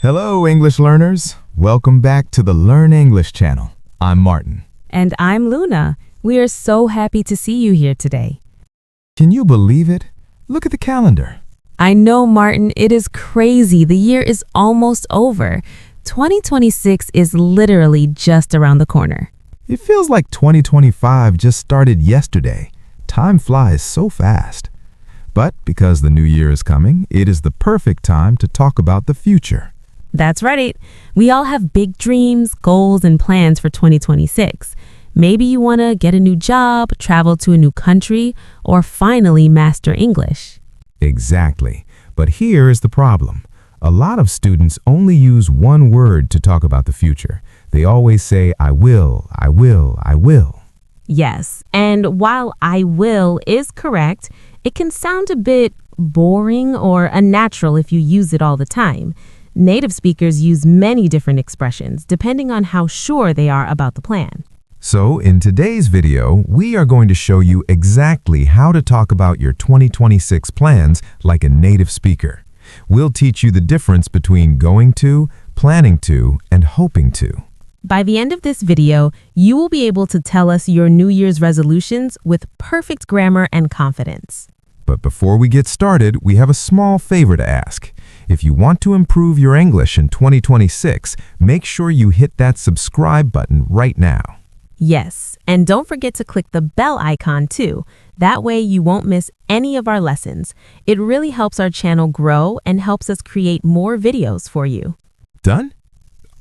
Hello, English learners. Welcome back to the Learn English channel. I'm Martin. And I'm Luna. We are so happy to see you here today. Can you believe it? Look at the calendar. I know, Martin, it is crazy. The year is almost over. 2026 is literally just around the corner. It feels like 2025 just started yesterday. Time flies so fast. But because the new year is coming, it is the perfect time to talk about the future. That's right. We all have big dreams, goals, and plans for 2026. Maybe you want to get a new job, travel to a new country, or finally master English. Exactly. But here is the problem. A lot of students only use one word to talk about the future. They always say, I will, I will, I will. Yes, and while I will is correct, it can sound a bit boring or unnatural if you use it all the time. Native speakers use many different expressions depending on how sure they are about the plan. So in today's video, we are going to show you exactly how to talk about your 2026 plans like a native speaker. We'll teach you the difference between going to, planning to, and hoping to. By the end of this video, you will be able to tell us your New Year's resolutions with perfect grammar and confidence. But before we get started, we have a small favor to ask. If you want to improve your English in 2026, make sure you hit that subscribe button right now. Yes, and don't forget to click the bell icon too. That way you won't miss any of our lessons. It really helps our channel grow and helps us create more videos for you. Done?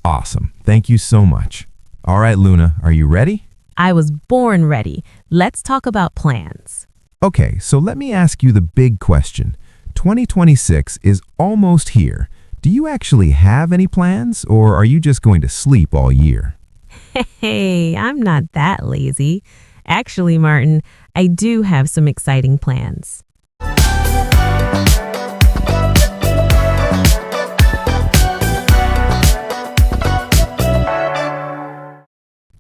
Awesome. Thank you so much. All right, Luna, are you ready? I was born ready. Let's talk about plans. Okay, so let me ask you the big question. 2026 is almost here. Do you actually have any plans, or are you just going to sleep all year? Hey, I'm not that lazy. Actually, Martin, I do have some exciting plans.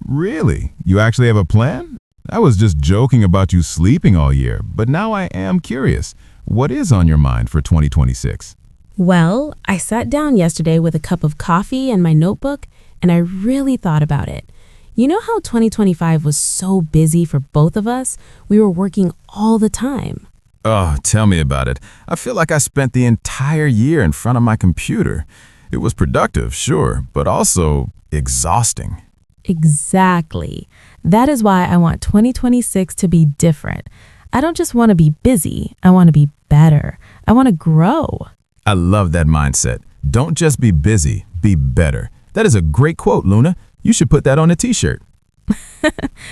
Really? You actually have a plan? I was just joking about you sleeping all year, but now I am curious. What is on your mind for 2026? Well, I sat down yesterday with a cup of coffee and my notebook, and I really thought about it. You know how 2025 was so busy for both of us? We were working all the time. Oh, tell me about it. I feel like I spent the entire year in front of my computer. It was productive, sure, but also exhausting. Exactly. That is why I want 2026 to be different. I don't just want to be busy. I want to be better. I want to grow. I love that mindset. Don't just be busy, be better. That is a great quote, Luna. You should put that on a t-shirt.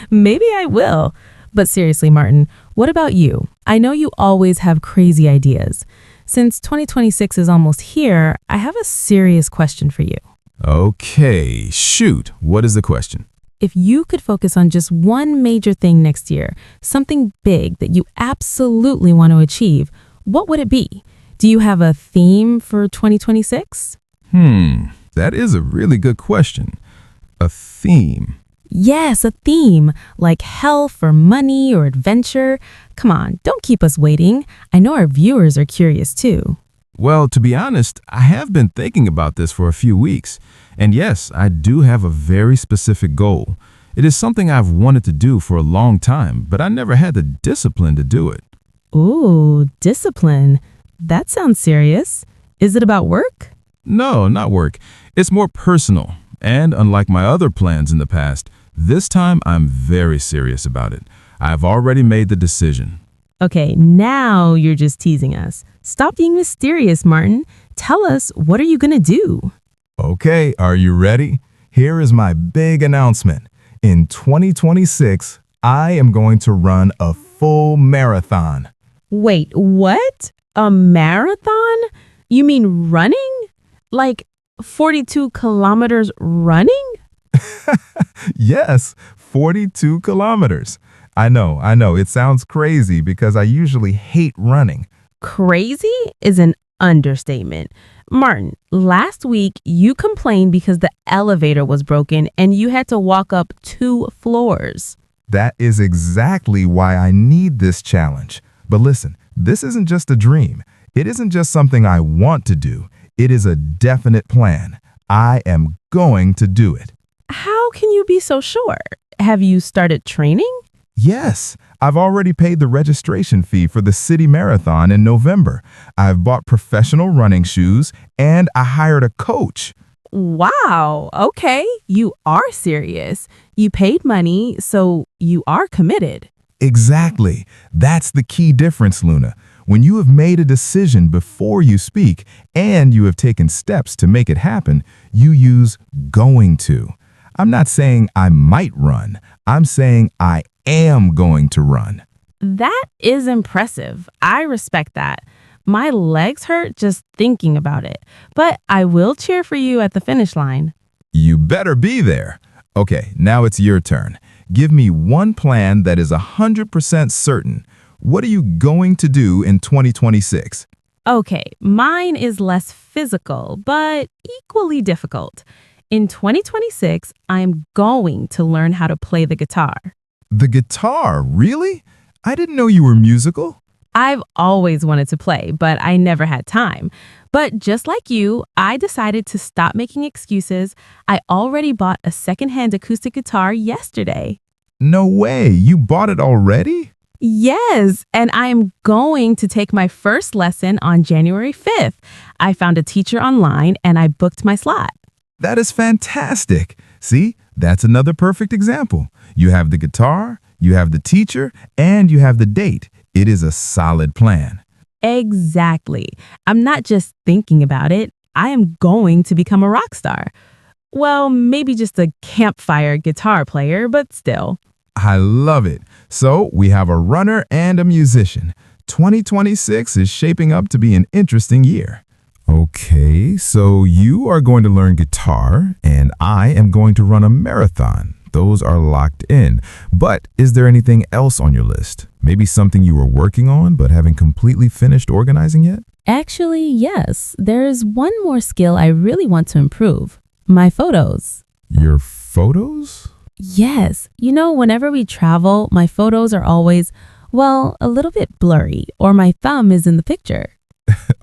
Maybe I will. But seriously, Martin, what about you? I know you always have crazy ideas. Since 2026 is almost here, I have a serious question for you. Okay, shoot. What is the question? If you could focus on just one major thing next year, something big that you absolutely want to achieve, what would it be? Do you have a theme for 2026? That is a really good question. A theme. Yes, a theme, like health or money or adventure. Come on, don't keep us waiting. I know our viewers are curious too. Well, to be honest, I have been thinking about this for a few weeks. And yes, I do have a very specific goal. It is something I've wanted to do for a long time, but I never had the discipline to do it. Ooh, discipline. That sounds serious. Is it about work? No, not work. It's more personal. And unlike my other plans in the past, this time I'm very serious about it. I've already made the decision. Okay, now you're just teasing us. Stop being mysterious, Martin. Tell us, what are you going to do? Okay, are you ready? Here is my big announcement. In 2026, I am going to run a full marathon. Wait, what? A marathon? You mean running? Like 42 kilometers running? Yes, 42 kilometers. I know, it sounds crazy because I usually hate running. Crazy is an understatement. Martin, last week you complained because the elevator was broken and you had to walk up 2 floors. That is exactly why I need this challenge. But listen, this isn't just a dream. It isn't just something I want to do. It is a definite plan. I am going to do it. How can you be so sure? Have you started training? Yes, I've already paid the registration fee for the city marathon in November. I've bought professional running shoes and I hired a coach. Wow, okay, you are serious. You paid money, so you are committed. Exactly. That's the key difference, Luna. When you have made a decision before you speak and you have taken steps to make it happen, you use going to. I'm not saying I might run. I'm saying I am going to run. That is impressive. I respect that. My legs hurt just thinking about it, but I will cheer for you at the finish line. You better be there. Okay, now it's your turn. Give me one plan that is 100% certain. What are you going to do in 2026? Okay, mine is less physical, but equally difficult. In 2026, I'm going to learn how to play the guitar. The guitar, really? I didn't know you were musical. I've always wanted to play, but I never had time. But just like you, I decided to stop making excuses. I already bought a secondhand acoustic guitar yesterday. No way, you bought it already? Yes, and I am going to take my first lesson on January 5th. I found a teacher online and I booked my slot. That is fantastic. See, that's another perfect example. You have the guitar, you have the teacher, and you have the date. It is a solid plan. Exactly. I'm not just thinking about it. I am going to become a rock star. Well, maybe just a campfire guitar player, but still. I love it. So we have a runner and a musician. 2026 is shaping up to be an interesting year. Okay, so you are going to learn guitar and I am going to run a marathon. Those are locked in. But is there anything else on your list? Maybe something you were working on but haven't completely finished organizing yet? Actually, yes. There's one more skill I really want to improve. My photos. Your photos? Yes. You know, whenever we travel, my photos are always, well, a little bit blurry, or my thumb is in the picture.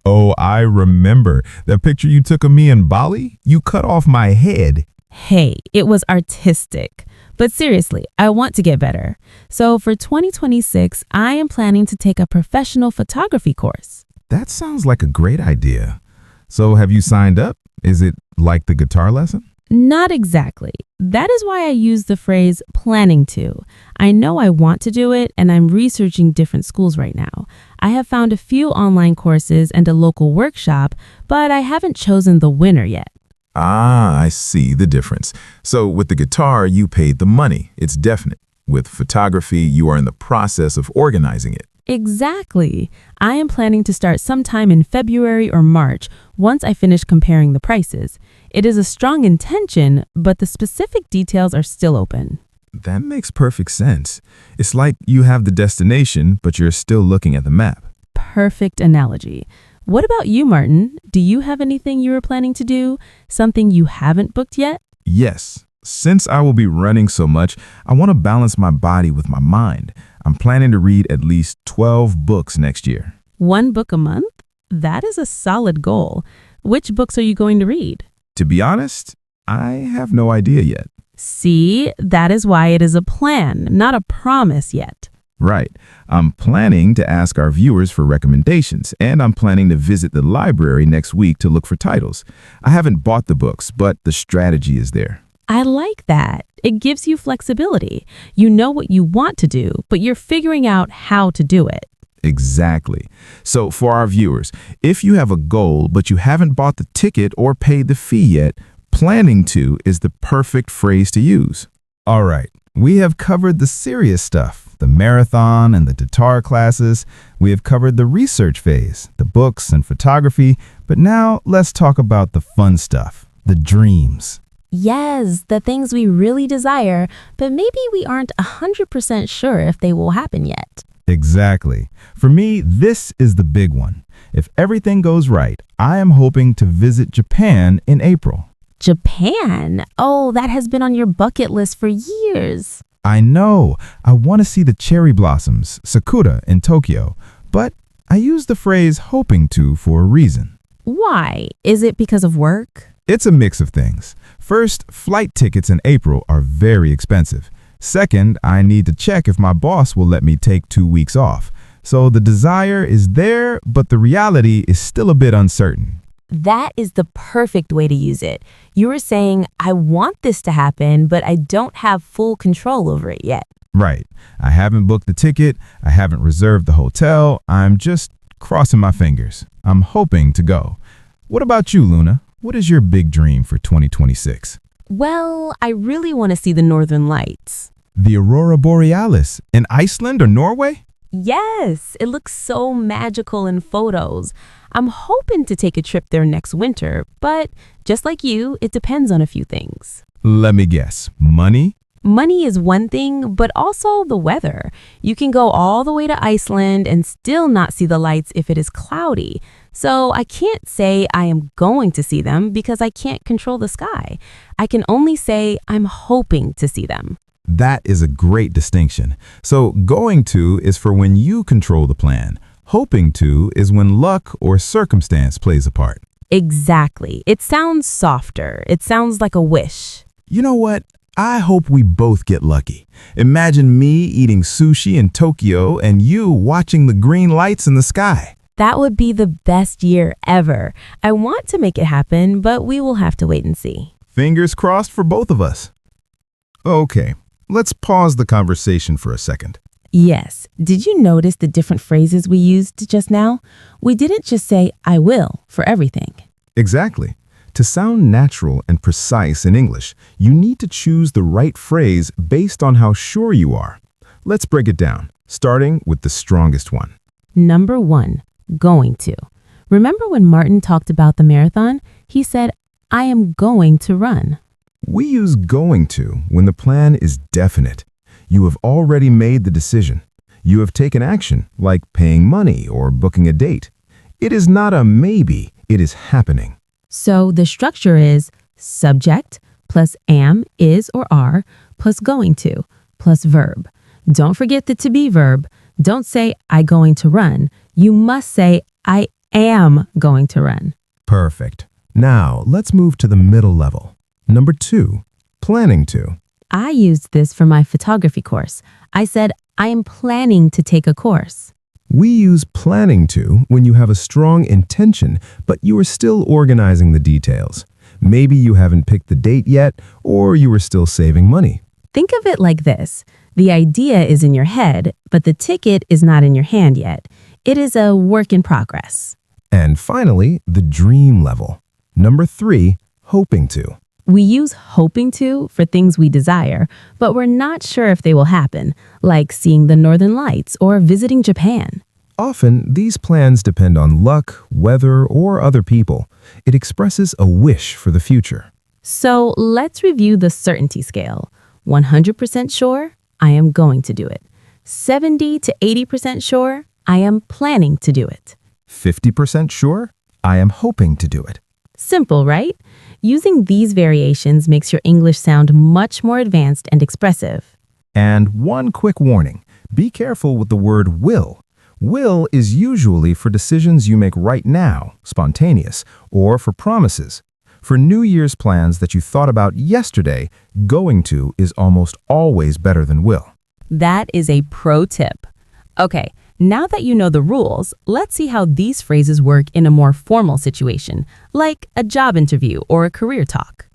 Oh, I remember. That picture you took of me in Bali? You cut off my head. Hey, it was artistic. But seriously, I want to get better. So for 2026, I am planning to take a professional photography course. That sounds like a great idea. So have you signed up? Is it like the guitar lesson? Not exactly. That is why I use the phrase planning to. I know I want to do it, and I'm researching different schools right now. I have found a few online courses and a local workshop, but I haven't chosen the winner yet. Ah, I see the difference. So with the guitar, you paid the money. It's definite. With photography, you are in the process of organizing it. Exactly. I am planning to start sometime in February or March once I finish comparing the prices. It is a strong intention, but the specific details are still open. That makes perfect sense. It's like you have the destination, but you're still looking at the map. Perfect analogy. What about you, Martin? Do you have anything you are planning to do? Something you haven't booked yet? Yes. Since I will be running so much, I want to balance my body with my mind. I'm planning to read at least 12 books next year. 1 book a month? That is a solid goal. Which books are you going to read? To be honest, I have no idea yet. See, that is why it is a plan, not a promise yet. Right. I'm planning to ask our viewers for recommendations, and I'm planning to visit the library next week to look for titles. I haven't bought the books, but the strategy is there. I like that. It gives you flexibility. You know what you want to do, but you're figuring out how to do it. Exactly. So for our viewers, if you have a goal, but you haven't bought the ticket or paid the fee yet, planning to is the perfect phrase to use. All right. We have covered the serious stuff, the marathon and the guitar classes. We have covered the research phase, the books and photography. But now let's talk about the fun stuff, the dreams. Yes, the things we really desire, but maybe we aren't 100% sure if they will happen yet. Exactly. For me, this is the big one. If everything goes right, I am hoping to visit Japan in April. Japan? Oh, that has been on your bucket list for years. I know. I want to see the cherry blossoms, sakura, in Tokyo. But I use the phrase hoping to for a reason. Why? Is it because of work? It's a mix of things. First, flight tickets in April are very expensive. Second, I need to check if my boss will let me take 2 weeks off. So the desire is there, but the reality is still a bit uncertain. That is the perfect way to use it. You were saying, I want this to happen, but I don't have full control over it yet. Right. I haven't booked the ticket. I haven't reserved the hotel. I'm just crossing my fingers. I'm hoping to go. What about you, Luna? What is your big dream for 2026? Well, I really want to see the Northern Lights. The Aurora Borealis in Iceland or Norway? Yes, it looks so magical in photos. I'm hoping to take a trip there next winter, but just like you, it depends on a few things. Let me guess. Money? Money is one thing, but also the weather. You can go all the way to Iceland and still not see the lights if it is cloudy. So I can't say I am going to see them because I can't control the sky. I can only say I'm hoping to see them. That is a great distinction. So going to is for when you control the plan. Hoping to is when luck or circumstance plays a part. Exactly. It sounds softer. It sounds like a wish. You know what? I hope we both get lucky. Imagine me eating sushi in Tokyo and you watching the green lights in the sky. That would be the best year ever. I want to make it happen, but we will have to wait and see. Fingers crossed for both of us. Okay, let's pause the conversation for a second. Yes. Did you notice the different phrases we used just now? We didn't just say, I will, for everything. Exactly. To sound natural and precise in English, you need to choose the right phrase based on how sure you are. Let's break it down, starting with the strongest one. Number 1, going to. Remember when Martin talked about the marathon? He said, I am going to run. We use going to when the plan is definite. You have already made the decision. You have taken action, like paying money or booking a date. It is not a maybe, it is happening. So the structure is subject plus am, is, or are plus going to plus verb. Don't forget the to be verb. Don't say I going to run. You must say I am going to run. Perfect. Now let's move to the middle level. Number 2, planning to. I used this for my photography course. I said I am planning to take a course. We use planning to when you have a strong intention, but you are still organizing the details. Maybe you haven't picked the date yet, or you are still saving money. Think of it like this. The idea is in your head, but the ticket is not in your hand yet. It is a work in progress. And finally, the dream level. Number 3, hoping to. We use hoping to for things we desire, but we're not sure if they will happen, like seeing the Northern Lights or visiting Japan. Often, these plans depend on luck, weather, or other people. It expresses a wish for the future. So let's review the certainty scale. 100% sure, I am going to do it. 70 to 80% sure, I am planning to do it. 50% sure, I am hoping to do it. Simple, right? Using these variations makes your English sound much more advanced and expressive. And one quick warning, be careful with the word will. Will is usually for decisions you make right now, spontaneous, or for promises. For New Year's plans that you thought about yesterday, going to is almost always better than will. That is a pro tip. Okay, now that you know the rules, let's see how these phrases work in a more formal situation, like a job interview or a career talk.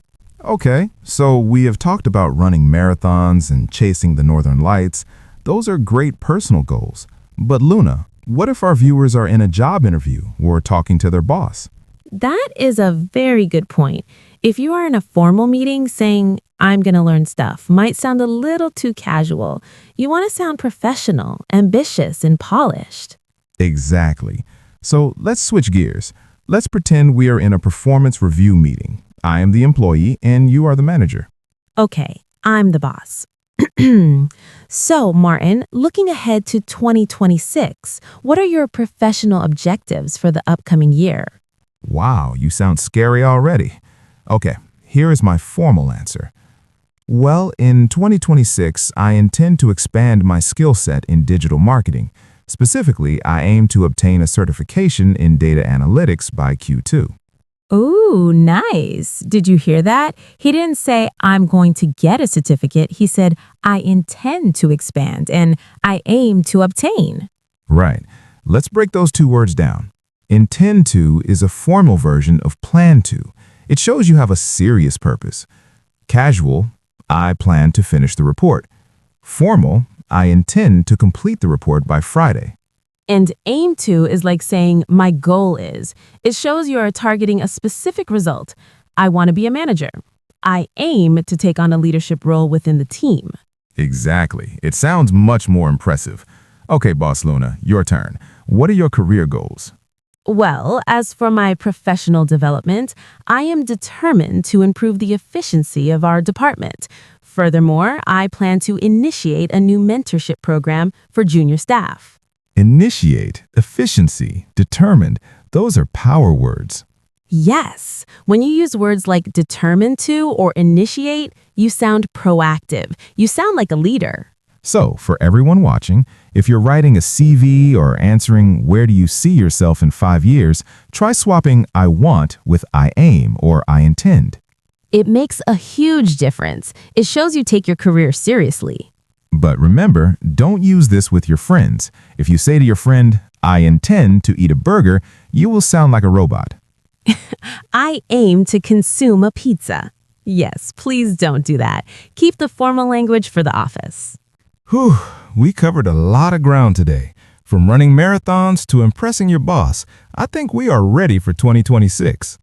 Okay, so we have talked about running marathons and chasing the Northern Lights. Those are great personal goals. But Luna, what if our viewers are in a job interview or talking to their boss? That is a very good point. If you are in a formal meeting, saying, I'm going to learn stuff might sound a little too casual. You want to sound professional, ambitious, and polished. Exactly. So let's switch gears. Let's pretend we are in a performance review meeting. I am the employee and you are the manager. Okay, I'm the boss. So, Martin, looking ahead to 2026, what are your professional objectives for the upcoming year? Wow, you sound scary already. Okay, here is my formal answer. Well, in 2026, I intend to expand my skill set in digital marketing. Specifically, I aim to obtain a certification in data analytics by Q2. Ooh, nice. Did you hear that? He didn't say, I'm going to get a certificate. He said, I intend to expand and I aim to obtain. Right. Let's break those two words down. Intend to is a formal version of plan to. It shows you have a serious purpose. Casual, I plan to finish the report. Formal, I intend to complete the report by Friday. And aim to is like saying, my goal is. It shows you are targeting a specific result. I want to be a manager. I aim to take on a leadership role within the team. Exactly. It sounds much more impressive. Okay, Boss Luna, your turn. What are your career goals? Well, as for my professional development, I am determined to improve the efficiency of our department. Furthermore, I plan to initiate a new mentorship program for junior staff. Initiate, efficiency, determined. Those are power words. Yes, when you use words like determined to or initiate, you sound proactive. You sound like a leader. So, for everyone watching, if you're writing a CV or answering where do you see yourself in 5 years, try swapping I want with I aim or I intend. It makes a huge difference. It shows you take your career seriously. But remember, don't use this with your friends. If you say to your friend, I intend to eat a burger, you will sound like a robot. I aim to consume a pizza. Yes, please don't do that. Keep the formal language for the office. Whew, we covered a lot of ground today. From running marathons to impressing your boss, I think we are ready for 2026.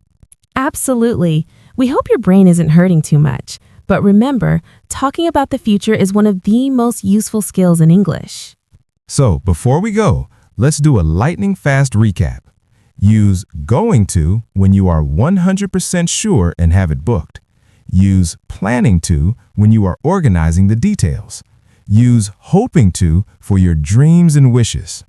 Absolutely. We hope your brain isn't hurting too much. But remember, talking about the future is one of the most useful skills in English. So, before we go, let's do a lightning fast recap. Use going to when you are 100% sure and have it booked. Use planning to when you are organizing the details. Use hoping to for your dreams and wishes.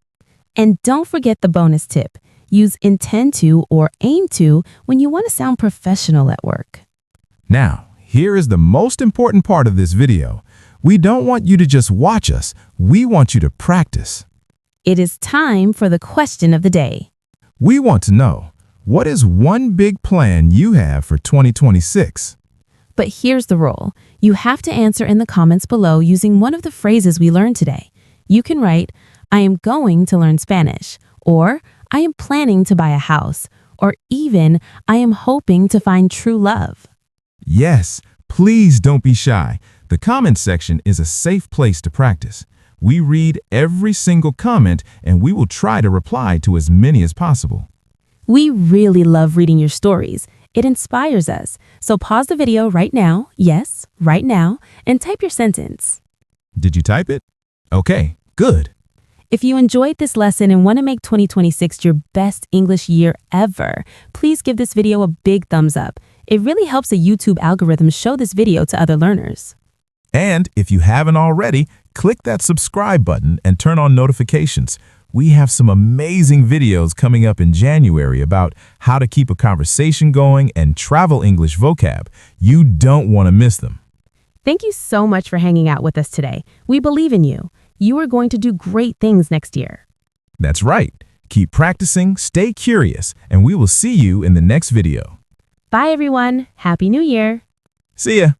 And don't forget the bonus tip. Use intend to or aim to when you want to sound professional at work. Now, here is the most important part of this video. We don't want you to just watch us. We want you to practice. It is time for the question of the day. We want to know, what is one big plan you have for 2026? But here's the rule. You have to answer in the comments below using one of the phrases we learned today. You can write, I am going to learn Spanish, or I am planning to buy a house, or even I am hoping to find true love. Yes, please don't be shy. The comment section is a safe place to practice. We read every single comment and we will try to reply to as many as possible. We really love reading your stories. It inspires us. So pause the video right now, yes, right now, and type your sentence. Did you type it? Okay, good. If you enjoyed this lesson and want to make 2026 your best English year ever, please give this video a big thumbs up. It really helps the YouTube algorithm show this video to other learners. And if you haven't already, click that subscribe button and turn on notifications. We have some amazing videos coming up in January about how to keep a conversation going and travel English vocab. You don't want to miss them. Thank you so much for hanging out with us today. We believe in you. You are going to do great things next year. That's right. Keep practicing, stay curious, and we will see you in the next video. Bye, everyone. Happy New Year. See ya.